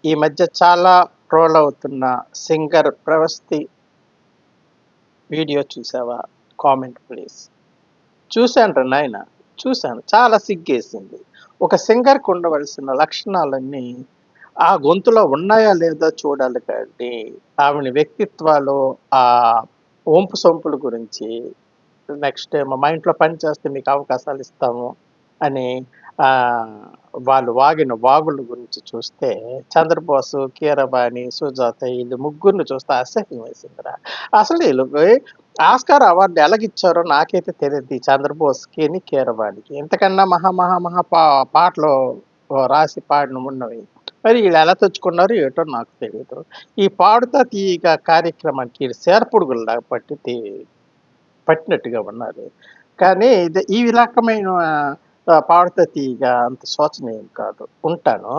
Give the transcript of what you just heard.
ఈ మధ్య చాలా ట్రోల్ అవుతున్న సింగర్ 'ప్రవస్తి' వీడియో చూసావా? Comment please. చూశానురా నాయన. చూశాను. చాలా సిగ్గేసింది. ఒక సింగర్‌కి ఉండవలసిన లక్షణాలన్నీ ఆ గొంతులో ఉన్నాయా లేదా చూడాలి కానీ, ఆవిడ వ్యక్తిత్వాలు, ఆహ్, ఒంపు సొంపుల గురించి, నెక్స్ట్ ఏమో మా ఇంట్లో పని చేస్తే మీకు అవకాశాలిస్తాము అని ఆహ్, వాళ్ళు వాగిన వాగుల గురించి చూస్తే 'చంద్రబోసు', 'కీరవాణి', 'సుజాత' ఈళ్ళు ముగ్గురిని చూస్తే అసహ్యం వేసిందిరా. అసలు ఈళ్ళకి ఆస్కార్ అవార్డ్ ఎలాగిచ్చారో నాకైతే తెలీదు. ఈ 'చంద్రబోస్‌కిని', 'కీరవాణికి'. ఇంతకన్నా మహా మహా మహా పాటలు రాసి పాడిన ఉన్నవి. మరి ఈళ్ళెలా తెచ్చుకున్నారో ఏటో నాకు తెలీదు. ఈ 'పాడుతా తీయగా' కార్యక్రమానికి ఈళ్ళు సేరపుడుగుల్లాగా పట్టినట్టుగా ఉన్నారు. కానీ ఈ రకమైన 'పాడుతా తీయగా' అంత శోచనీయం కాదు. ఉంటాను.